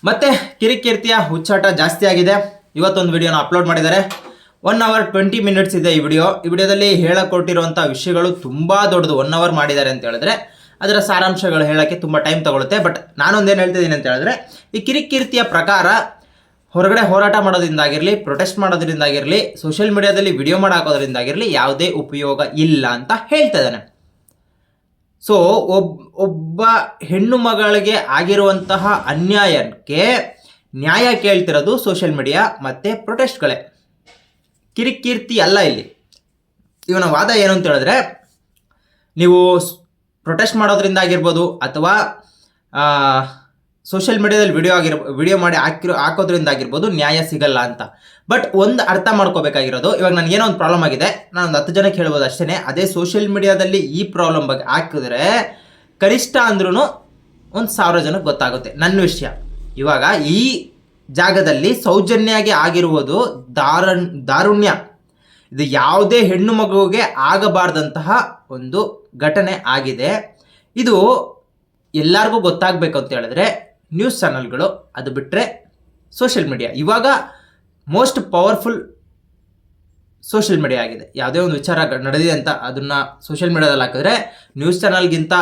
ಮತ್ತೆ ಕಿರಿಕೀರ್ತಿಯ ಹುಚ್ಚಾಟ ಜಾಸ್ತಿ ಆಗಿದೆ. ಇವತ್ತೊಂದು ವಿಡಿಯೋನ ಅಪ್ಲೋಡ್ ಮಾಡಿದ್ದಾರೆ. 1 hour 20 minutes ಇದೆ ಈ ವಿಡಿಯೋದಲ್ಲಿ ಹೇಳಕೊಟ್ಟಿರುವಂಥ ವಿಷಯಗಳು ತುಂಬ ದೊಡ್ಡದು. 1 hour ಮಾಡಿದ್ದಾರೆ ಅಂತ ಹೇಳಿದ್ರೆ ಅದರ ಸಾರಾಂಶಗಳು ಹೇಳೋಕ್ಕೆ ತುಂಬ ಟೈಮ್ ತಗೊಳುತ್ತೆ. ಬಟ್ ನಾನೊಂದೇನು ಹೇಳ್ತಿದ್ದೀನಿ ಅಂತ ಹೇಳಿದ್ರೆ, ಈ ಕಿರಿಕೀರ್ತಿಯ ಪ್ರಕಾರ ಹೊರಗಡೆ ಹೋರಾಟ ಮಾಡೋದ್ರಿಂದಾಗಿರಲಿ, ಪ್ರೊಟೆಸ್ಟ್ ಮಾಡೋದ್ರಿಂದಾಗಿರಲಿ, ಸೋಷಿಯಲ್ ಮೀಡಿಯಾದಲ್ಲಿ ವಿಡಿಯೋ ಮಾಡಾಕೋದ್ರಿಂದಾಗಿರಲಿ ಯಾವುದೇ ಉಪಯೋಗ ಇಲ್ಲ ಅಂತ ಹೇಳ್ತಾ ಇದ್ದಾನೆ. ಸೊ ಒಬ್ಬ ಹೆಣ್ಣು ಮಗಳಿಗೆ ಆಗಿರುವಂತಹ ಅನ್ಯಾಯಕ್ಕೆ ನ್ಯಾಯ ಕೇಳ್ತಿರೋದು ಸೋಷಿಯಲ್ ಮೀಡಿಯಾ ಮತ್ತು ಪ್ರೊಟೆಸ್ಟ್ಗಳೇ, ಕಿರಿಕೀರ್ತಿ ಅಲ್ಲ. ಇಲ್ಲಿ ಇವನ ವಾದ ಏನು ಅಂತ ಹೇಳಿದ್ರೆ, ನೀವು ಪ್ರೊಟೆಸ್ಟ್ ಮಾಡೋದ್ರಿಂದ ಆಗಿರ್ಬೋದು ಅಥವಾ ಸೋಷಿಯಲ್ ಮೀಡಿಯಾದಲ್ಲಿ ವಿಡಿಯೋ ಮಾಡಿ ಹಾಕೋದ್ರಿಂದ ಆಗಿರ್ಬೋದು ನ್ಯಾಯ ಸಿಗಲ್ಲ ಅಂತ. ಬಟ್ ಒಂದು ಅರ್ಥ ಮಾಡ್ಕೋಬೇಕಾಗಿರೋದು, ಇವಾಗ ನನಗೇನೋ ಒಂದು ಪ್ರಾಬ್ಲಮ್ ಆಗಿದೆ, ನಾನೊಂದು 10 ಜನಕ್ಕೆ ಹೇಳ್ಬೋದು ಅಷ್ಟೇ. ಅದೇ ಸೋಷಿಯಲ್ ಮೀಡಿಯಾದಲ್ಲಿ ಈ ಪ್ರಾಬ್ಲಮ್ ಬಗ್ಗೆ ಹಾಕಿದ್ರೆ ಕನಿಷ್ಠ ಅಂದ್ರೂ 1,000 ಜನಕ್ಕೆ ಗೊತ್ತಾಗುತ್ತೆ ನನ್ನ ವಿಷಯ. ಇವಾಗ ಈ ಜಾಗದಲ್ಲಿ ಸೌಜನ್ಯಗೆ ಆಗಿರುವುದು ದಾರುಣ್ಯ. ಇದು ಯಾವುದೇ ಹೆಣ್ಣು ಮಗುವಿಗೆ ಆಗಬಾರ್ದಂತಹ ಒಂದು ಘಟನೆ ಆಗಿದೆ. ಇದು ಎಲ್ಲರಿಗೂ ಗೊತ್ತಾಗಬೇಕು ಅಂತ ಹೇಳಿದ್ರೆ ನ್ಯೂಸ್ ಚಾನಲ್ಗಳು, ಅದು ಬಿಟ್ಟರೆ ಸೋಷಿಯಲ್ ಮೀಡಿಯಾ ಇವಾಗ ಮೋಸ್ಟ್ ಪವರ್ಫುಲ್ ಸೋಷಿಯಲ್ ಮೀಡಿಯಾ ಆಗಿದೆ. ಯಾವುದೇ ಒಂದು ವಿಚಾರ ನಡೆದಿದೆ ಅಂತ ಅದನ್ನು ಸೋಷಿಯಲ್ ಮೀಡಿಯಾದಲ್ಲಿ ಹಾಕಿದ್ರೆ ನ್ಯೂಸ್ ಚಾನಲ್ಗಿಂತ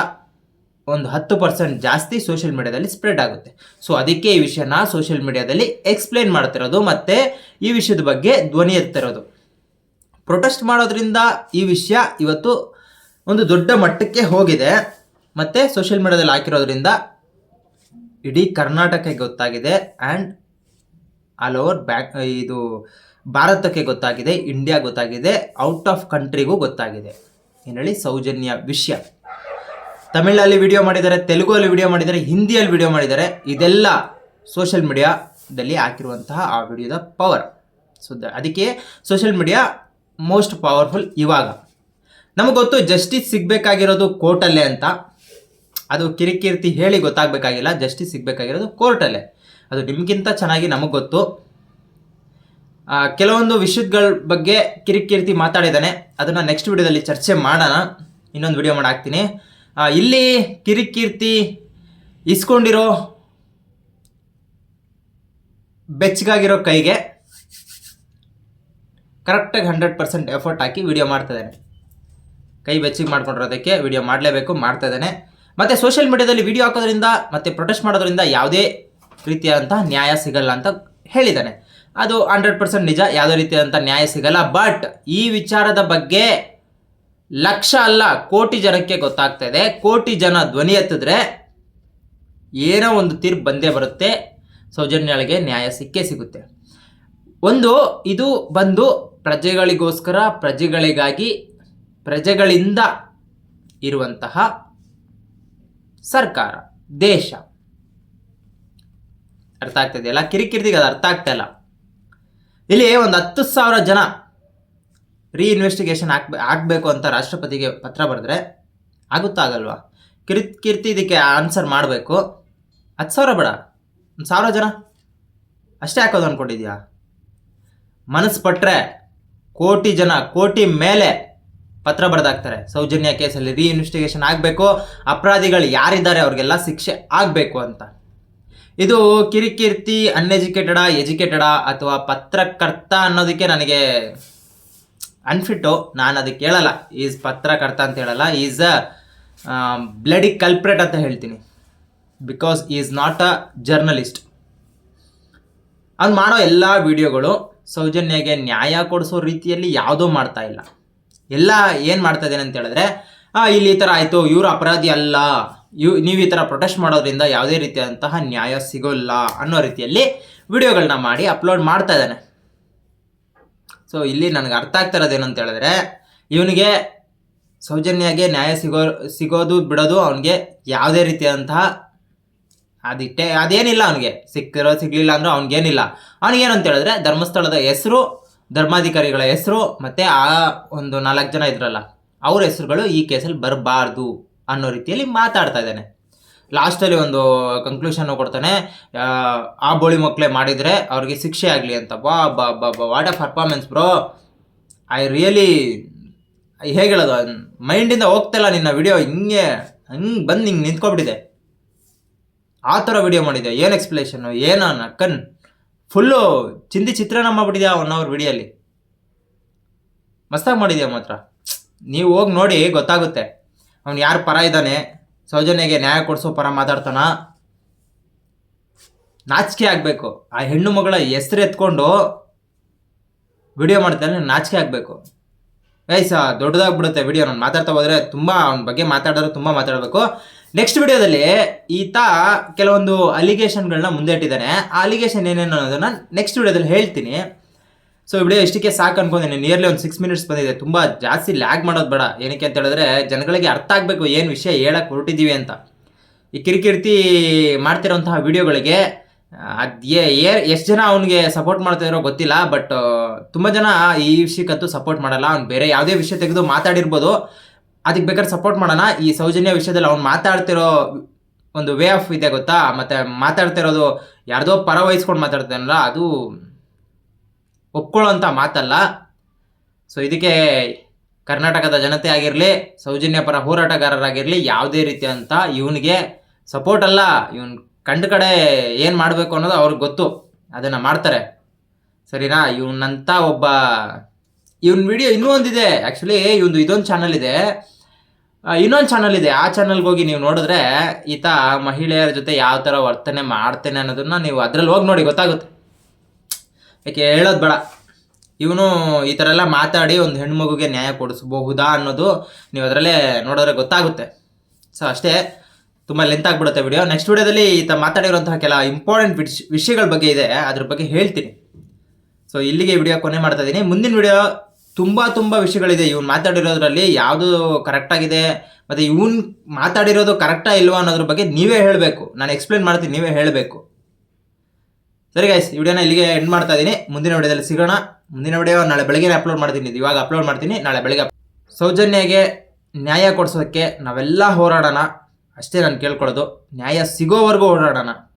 ಒಂದು 10% ಜಾಸ್ತಿ ಸೋಷಿಯಲ್ ಮೀಡಿಯಾದಲ್ಲಿ ಸ್ಪ್ರೆಡ್ ಆಗುತ್ತೆ. ಸೊ ಅದಕ್ಕೆ ಈ ವಿಷಯನ ಸೋಷಿಯಲ್ ಮೀಡಿಯಾದಲ್ಲಿ ಎಕ್ಸ್ಪ್ಲೇನ್ ಮಾಡ್ತಿರೋದು ಮತ್ತು ಈ ವಿಷಯದ ಬಗ್ಗೆ ಧ್ವನಿ ಎತ್ತಿರೋದು. ಪ್ರೊಟೆಸ್ಟ್ ಮಾಡೋದ್ರಿಂದ ಈ ವಿಷಯ ಇವತ್ತು ಒಂದು ದೊಡ್ಡ ಮಟ್ಟಕ್ಕೆ ಹೋಗಿದೆ ಮತ್ತು ಸೋಷಿಯಲ್ ಮೀಡಿಯಾದಲ್ಲಿ ಹಾಕಿರೋದ್ರಿಂದ ಇಡೀ ಕರ್ನಾಟಕಕ್ಕೆ ಗೊತ್ತಾಗಿದೆ ಆ್ಯಂಡ್ ಆಲ್ ಓವರ್ ಇದು ಭಾರತಕ್ಕೆ ಗೊತ್ತಾಗಿದೆ, ಇಂಡಿಯಾ ಗೊತ್ತಾಗಿದೆ, ಔಟ್ ಆಫ್ ಕಂಟ್ರಿಗೂ ಗೊತ್ತಾಗಿದೆ. ಏನು ಹೇಳಿ, ಸೌಜನ್ಯ ವಿಷಯ. ತಮಿಳಲ್ಲಿ ವಿಡಿಯೋ ಮಾಡಿದ್ದಾರೆ, ತೆಲುಗಲ್ಲಿ ವಿಡಿಯೋ ಮಾಡಿದ್ದಾರೆ, ಹಿಂದಿಯಲ್ಲಿ ವಿಡಿಯೋ ಮಾಡಿದ್ದಾರೆ. ಇದೆಲ್ಲ ಸೋಷಿಯಲ್ ಮೀಡಿಯಾದಲ್ಲಿ ಹಾಕಿರುವಂತಹ ಆ ವಿಡಿಯೋದ ಪವರ್. ಸೊ ಅದಕ್ಕೆ ಸೋಷಿಯಲ್ ಮೀಡಿಯಾ ಮೋಸ್ಟ್ ಪವರ್ಫುಲ್. ಇವಾಗ ನಮಗೆ ಗೊತ್ತು ಜಸ್ಟಿಸ್ ಸಿಗಬೇಕಾಗಿರೋದು ಕೋರ್ಟಲ್ಲೇ ಅಂತ. ಅದು ಕಿರಿಕೀರ್ತಿ ಹೇಳಿ ಗೊತ್ತಾಗಬೇಕಾಗಿಲ್ಲ, ಜಸ್ಟಿಸ್ ಸಿಗಬೇಕಾಗಿರೋದು ಕೋರ್ಟಲ್ಲೇ. ಅದು ನಿಮಗಿಂತ ಚೆನ್ನಾಗಿ ನಮಗೆ ಗೊತ್ತು. ಕೆಲವೊಂದು ವಿಷಯಗಳ ಬಗ್ಗೆ ಕಿರಿಕೀರ್ತಿ ಮಾತಾಡಿದ್ದಾನೆ, ಅದನ್ನು ನೆಕ್ಸ್ಟ್ ವಿಡಿಯೋದಲ್ಲಿ ಚರ್ಚೆ ಮಾಡೋಣ. ಇನ್ನೊಂದು ವಿಡಿಯೋ ಮಾಡಿ ಹಾಕ್ತೀನಿ. ಇಲ್ಲಿ ಕಿರಿಕೀರ್ತಿ ಇಸ್ಕೊಂಡಿರೋ ಬೆಚ್ಚಗಾಗಿರೋ ಕೈಗೆ ಕರೆಕ್ಟಾಗಿ 100% ಎಫರ್ಟ್ ಹಾಕಿ ವಿಡಿಯೋ ಮಾಡ್ತಾಯಿದ್ದಾನೆ. ಕೈ ಬೆಚ್ಚಿಗೆ ಮಾಡ್ಕೊಂಡಿರೋದಕ್ಕೆ ವಿಡಿಯೋ ಮಾಡಲೇಬೇಕು, ಮಾಡ್ತಾ ಇದ್ದಾನೆ. ಮತ್ತು ಸೋಷಿಯಲ್ ಮೀಡಿಯಾದಲ್ಲಿ ವಿಡಿಯೋ ಹಾಕೋದ್ರಿಂದ ಮತ್ತು ಪ್ರೊಟೆಸ್ಟ್ ಮಾಡೋದ್ರಿಂದ ಯಾವುದೇ ರೀತಿಯಾದಂತಹ ನ್ಯಾಯ ಸಿಗಲ್ಲ ಅಂತ ಹೇಳಿದ್ದಾನೆ. ಅದು 100% ನಿಜ, ಯಾವುದೇ ರೀತಿಯಾದಂಥ ನ್ಯಾಯ ಸಿಗಲ್ಲ. ಬಟ್ ಈ ವಿಚಾರದ ಬಗ್ಗೆ ಲಕ್ಷ ಅಲ್ಲ ಕೋಟಿ ಜನಕ್ಕೆ ಗೊತ್ತಾಗ್ತಾ ಇದೆ. ಕೋಟಿ ಜನ ಧ್ವನಿ ಎತ್ತಿದ್ರೆ ಏನೋ ಒಂದು ತೀರ್ಪು ಬಂದೇ ಬರುತ್ತೆ, ಸೌಜನ್ಯಳಿಗೆ ನ್ಯಾಯ ಸಿಕ್ಕೇ ಸಿಗುತ್ತೆ. ಇದು ಬಂದು ಪ್ರಜೆಗಳಿಗೋಸ್ಕರ, ಪ್ರಜೆಗಳಿಗಾಗಿ, ಪ್ರಜೆಗಳಿಂದ ಇರುವಂತಹ ಸರ್ಕಾರ, ದೇಶ. ಅರ್ಥ ಆಗ್ತಿದೆಯಲ್ಲ? ಕಿರಿಕಿರಿದಿಗೆ ಅದು ಅರ್ಥ ಆಗ್ತಾ ಇಲ್ಲ. ಇಲ್ಲಿ ಒಂದು 10,000 ಜನ ರೀಇನ್ವೆಸ್ಟಿಗೇಷನ್ ಆಗಬೇಕು ಅಂತ ರಾಷ್ಟ್ರಪತಿಗೆ ಪತ್ರ ಬರೆದ್ರೆ ಆಗುತ್ತಾ ಆಗಲ್ವಾ? ಕಿರಿಕೀರ್ತಿ ಇದಕ್ಕೆ ಆನ್ಸರ್ ಮಾಡಬೇಕು. 10,000 ಬೇಡ, 1,000 ಜನ ಅಷ್ಟೇ ಹಾಕೋದು ಅಂದ್ಕೊಂಡಿದ್ಯಾ? ಮನಸ್ಸು ಪಟ್ಟರೆ ಕೋಟಿ ಜನ, ಕೋಟಿ ಮೇಲೆ ಪತ್ರ ಬರೆದಾಕ್ತಾರೆ. ಸೌಜನ್ಯ ಕೇಸಲ್ಲಿ ರೀಇನ್ವೆಸ್ಟಿಗೇಷನ್ ಆಗಬೇಕು, ಅಪರಾಧಿಗಳು ಯಾರಿದ್ದಾರೆ ಅವ್ರಿಗೆಲ್ಲ ಶಿಕ್ಷೆ ಆಗಬೇಕು ಅಂತ. ಇದು ಕಿರಿಕೀರ್ತಿ ಅನ್ಎಜುಕೇಟೆಡಾ, ಎಜುಕೇಟೆಡಾ ಅಥವಾ ಪತ್ರಕರ್ತ ಅನ್ನೋದಕ್ಕೆ ನನಗೆ ಅನ್ಫಿಟ್ಟು. ನಾನು ಅದಕ್ಕೆ ಹೇಳಲ್ಲ, ಈಸ್ ಪತ್ರಕರ್ತ ಅಂತ ಹೇಳಲ್ಲ, ಈಸ್ ಅ ಬ್ಲಡಿ ಕಲ್ಪ್ರೇಟ್ ಅಂತ ಹೇಳ್ತೀನಿ. Because is not a journalist. ಅವ್ನು ಮಾಡೋ ಎಲ್ಲ ವಿಡಿಯೋಗಳು ಸೌಜನ್ಯಗೆ ನ್ಯಾಯ ಕೊಡಿಸೋ ರೀತಿಯಲ್ಲಿ ಯಾವುದೂ ಮಾಡ್ತಾ ಇಲ್ಲ. ಎಲ್ಲ ಏನು ಮಾಡ್ತಾ ಇದ್ದೇನೆ ಅಂತ ಹೇಳಿದ್ರೆ, ಇಲ್ಲಿ ಈ ಥರ ಆಯಿತು, ಇವರು ಅಪರಾಧಿ ಅಲ್ಲ, ನೀವು ಈ ಥರ ಪ್ರೊಟೆಸ್ಟ್ ಮಾಡೋದ್ರಿಂದ ಯಾವುದೇ ರೀತಿಯಾದಂತಹ ನ್ಯಾಯ ಸಿಗೋಲ್ಲ ಅನ್ನೋ ರೀತಿಯಲ್ಲಿ ವಿಡಿಯೋಗಳನ್ನ ಮಾಡಿ ಅಪ್ಲೋಡ್ ಮಾಡ್ತಾ ಇದ್ದಾನೆ. ಸೊ ಇಲ್ಲಿ ನನಗೆ ಅರ್ಥ ಆಗ್ತಾ ಇರೋದೇನು ಅಂತ ಹೇಳಿದ್ರೆ, ಇವನಿಗೆ ಸೌಜನ್ಯಗೆ ನ್ಯಾಯ ಸಿಗೋದು ಬಿಡೋದು ಅವನಿಗೆ ಯಾವುದೇ ರೀತಿಯಾದಂತಹ ಅದೇನಿಲ್ಲ. ಅವನಿಗೆ ಸಿಗಲಿಲ್ಲ ಅಂದರೂ ಅವ್ನಿಗೇನಿಲ್ಲ. ಅವನಿಗೇನು ಅಂತ ಹೇಳಿದ್ರೆ, ಧರ್ಮಸ್ಥಳದ ಹೆಸರು, ಧರ್ಮಾಧಿಕಾರಿಗಳ ಹೆಸರು ಮತ್ತು ಆ ಒಂದು 4 ಜನ ಇದ್ರಲ್ಲ ಅವ್ರ ಹೆಸರುಗಳು ಈ ಕೇಸಲ್ಲಿ ಬರಬಾರ್ದು ಅನ್ನೋ ರೀತಿಯಲ್ಲಿ ಮಾತಾಡ್ತಾ ಇದ್ದಾನೆ. ಲಾಸ್ಟಲ್ಲಿ ಒಂದು ಕನ್ಕ್ಲೂಷನ್ನು ಕೊಡ್ತಾನೆ, ಆ ಬೋಳಿ ಮಕ್ಕಳೇ ಮಾಡಿದರೆ ಅವ್ರಿಗೆ ಶಿಕ್ಷೆ ಆಗಲಿ ಅಂತ. What a performance bro. I really ಹೇಗೆ ಹೇಳೋದು, ಮೈಂಡಿಂದ ಹೋಗ್ತಾಯಿಲ್ಲ ನಿನ್ನ ವಿಡಿಯೋ. ಹಂಗೆ ಬಂದು ನಿಂತ್ಕೊಬಿಟ್ಟಿದೆ. ಆ ಥರ ವಿಡಿಯೋ ಮಾಡಿದೆ. ಏನು ಎಕ್ಸ್ಪ್ಲೇಷನ್ನು, ಏನೋ ನಕ್ಕನ್ ಫುಲ್ಲು ಚಿತ್ರಾನ್ನ ಮಾಡ್ಬಿಟ್ಟಿದ್ಯಾ 1 hour ವಿಡಿಯೋಲಿ. ಮಸ್ತಾಗಿ ಮಾಡಿದ್ಯಾ ಮಾತ್ರ. ನೀವು ಹೋಗಿ ನೋಡಿ ಗೊತ್ತಾಗುತ್ತೆ ಅವ್ನು ಯಾರು ಪರ ಇದ್ದಾನೆ. ಸೌಜನ್ಯಗೆ ನ್ಯಾಯ ಕೊಡಿಸೋ ಪರ ಮಾತಾಡ್ತಾನ. ನಾಚಿಕೆ ಆಗಬೇಕು. ಆ ಹೆಣ್ಣು ಮಗಳ ಹೆಸರು ಎತ್ಕೊಂಡು ವಿಡಿಯೋ ಮಾಡ್ತಾನೆ, ನಾಚಿಕೆ ಆಗಬೇಕು. ದೊಡ್ಡದಾಗ್ಬಿಡುತ್ತೆ ವಿಡಿಯೋ. ನಾನು ಮಾತಾಡ್ತಾ ಹೋದರೆ ತುಂಬ ಅವನ ಬಗ್ಗೆ ಮಾತಾಡೋರು ತುಂಬ ಮಾತಾಡಬೇಕು. ನೆಕ್ಸ್ಟ್ ವಿಡಿಯೋದಲ್ಲಿ ಈತ ಕೆಲವೊಂದು ಅಲಿಗೇಷನ್ಗಳನ್ನ ಮುಂದೆ ಇಟ್ಟಿದ್ದಾನೆ. ಆ ಅಲಿಗೇಷನ್ ಏನೇನು ಅನ್ನೋದನ್ನು ನೆಕ್ಸ್ಟ್ ವಿಡಿಯೋದಲ್ಲಿ ಹೇಳ್ತೀನಿ. ಸೊ ವಿಡಿಯೋ ಇಷ್ಟಕ್ಕೆ ಸಾಕು ಅನ್ಕೊಂಡಿದ್ದೀನಿ. ನಿಯರ್ಲಿ ಒಂದು 6 minutes ಬಂದಿದೆ. ತುಂಬ ಜಾಸ್ತಿ ಲ್ಯಾಗ್ ಮಾಡೋದು ಬೇಡ. ಏನಕ್ಕೆ ಅಂತ ಹೇಳಿದ್ರೆ ಜನಗಳಿಗೆ ಅರ್ಥ ಆಗಬೇಕು ಏನು ವಿಷಯ ಹೇಳಕ್ಕೆ ಹೊರಟಿದ್ದೀವಿ ಅಂತ. ಈ ಕಿರಿಕಿರ್ತಿ ಮಾಡ್ತಿರೋಂತಹ ವಿಡಿಯೋಗಳಿಗೆ ಎಷ್ಟು ಜನ ಅವನಿಗೆ ಸಪೋರ್ಟ್ ಮಾಡ್ತಾಯಿರೋ ಗೊತ್ತಿಲ್ಲ. ಬಟ್ ತುಂಬ ಜನ ಈ ವಿಷಯಕ್ಕಂತೂ ಸಪೋರ್ಟ್ ಮಾಡಲ್ಲ. ಅವ್ನು ಬೇರೆ ಯಾವುದೇ ವಿಷಯ ತೆಗೆದು ಮಾತಾಡಿರ್ಬೋದು, ಅದಕ್ಕೆ ಬೇಕಾದ್ರೆ ಸಪೋರ್ಟ್ ಮಾಡೋಣ. ಈ ಸೌಜನ್ಯ ವಿಷಯದಲ್ಲಿ ಅವ್ನು ಮಾತಾಡ್ತಿರೋ ಒಂದು ವೇ ಆಫ್ ಇದೆ ಗೊತ್ತಾ, ಮತ್ತು ಮಾತಾಡ್ತಿರೋದು ಯಾರ್ದೋ ಪರ ವಹಿಸ್ಕೊಂಡು ಮಾತಾಡ್ತಾನಲ್ಲ, ಅದು ಒಪ್ಕೊಳ್ಳೋಂಥ ಮಾತಲ್ಲ. ಸೊ ಇದಕ್ಕೆ ಕರ್ನಾಟಕದ ಜನತೆ ಆಗಿರಲಿ, ಸೌಜನ್ಯ ಪರ ಹೋರಾಟಗಾರರಾಗಿರಲಿ, ಯಾವುದೇ ರೀತಿಯಂಥ ಇವನಿಗೆ ಸಪೋರ್ಟ್ ಅಲ್ಲ. ಇವನು ಕಂಡ ಕಡೆ ಏನು ಮಾಡಬೇಕು ಅನ್ನೋದು ಅವ್ರಿಗೆ ಗೊತ್ತು, ಅದನ್ನು ಮಾಡ್ತಾರೆ. ಸರಿನಾ? ಇವನಂತ ಇವನ್ ವಿಡಿಯೋ ಇನ್ನೂ ಒಂದಿದೆ. ಆ್ಯಕ್ಚುಲಿ ಇದೊಂದು ಚಾನಲ್ ಇದೆ, ಇನ್ನೊಂದು ಚಾನಲ್ ಇದೆ. ಆ ಚಾನಲ್ಗೆ ಹೋಗಿ ನೀವು ನೋಡಿದ್ರೆ ಈತ ಮಹಿಳೆಯರ ಜೊತೆ ಯಾವ ಥರ ವರ್ತನೆ ಮಾಡ್ತೇನೆ ಅನ್ನೋದನ್ನು ನೀವು ಅದ್ರಲ್ಲಿ ಹೋಗಿ ನೋಡಿ ಗೊತ್ತಾಗುತ್ತೆ. ಯಾಕೆ ಹೇಳೋದು ಬೇಡ. ಇವನು ಈ ಥರ ಎಲ್ಲ ಮಾತಾಡಿ ಒಂದು ಹೆಣ್ಮಗುಗೆ ನ್ಯಾಯ ಕೊಡಿಸಬಹುದಾ ಅನ್ನೋದು ನೀವು ಅದರಲ್ಲೇ ನೋಡಿದ್ರೆ ಗೊತ್ತಾಗುತ್ತೆ. ಸೊ ಅಷ್ಟೇ, ತುಂಬ ಲೆಂತ್ ಆಗಿಬಿಡುತ್ತೆ ವಿಡಿಯೋ. ನೆಕ್ಸ್ಟ್ ವಿಡಿಯೋದಲ್ಲಿ ಈತ ಮಾತಾಡಿರೋಂತಹ ಕೆಲ ಇಂಪಾರ್ಟೆಂಟ್ ವಿಷಯಗಳ ಬಗ್ಗೆ ಇದೆ, ಅದ್ರ ಬಗ್ಗೆ ಹೇಳ್ತೀನಿ. ಸೊ ಇಲ್ಲಿಗೆ ವಿಡಿಯೋ ಕೊನೆ ಮಾಡ್ತಾ ಇದ್ದೀನಿ. ಮುಂದಿನ ವಿಡಿಯೋ ತುಂಬ ವಿಷಯಗಳಿದೆ. ಇವ್ನು ಮಾತಾಡಿರೋದ್ರಲ್ಲಿ ಯಾವುದು ಕರೆಕ್ಟಾಗಿದೆ ಮತ್ತು ಇವ್ನು ಮಾತಾಡಿರೋದು ಕರೆಕ್ಟಾ ಇಲ್ವಾ ಅನ್ನೋದ್ರ ಬಗ್ಗೆ ನೀವೇ ಹೇಳಬೇಕು. ನಾನು ಎಕ್ಸ್ಪ್ಲೇನ್ ಮಾಡ್ತೀನಿ, ನೀವೇ ಹೇಳಬೇಕು. ಸರಿ ಗೈಸ್, ಈ ವಿಡಿಯೋನ ಇಲ್ಲಿಗೆ ಎಂಡ್ ಮಾಡ್ತಾ ಇದ್ದೀನಿ. ಮುಂದಿನ ವಿಡಿಯೋದಲ್ಲಿ ಸಿಗೋಣ. ಮುಂದಿನ ವಿಡಿಯೋ ನಾಳೆ ಬೆಳಗ್ಗೆ ಅಪ್ಲೋಡ್ ಮಾಡ್ತೀನಿ. ಇವಾಗ ಅಪ್ಲೋಡ್ ಮಾಡ್ತೀನಿ, ನಾಳೆ ಬೆಳಗ್ಗೆ. ಸೌಜನ್ಯಗೆ ನ್ಯಾಯ ಕೊಡಿಸೋದಕ್ಕೆ ನಾವೆಲ್ಲ ಹೋರಾಡೋಣ, ಅಷ್ಟೇ ನಾನು ಕೇಳ್ಕೊಳ್ಳೋದು. ನ್ಯಾಯ ಸಿಗೋವರೆಗೂ ಹೋರಾಡೋಣ.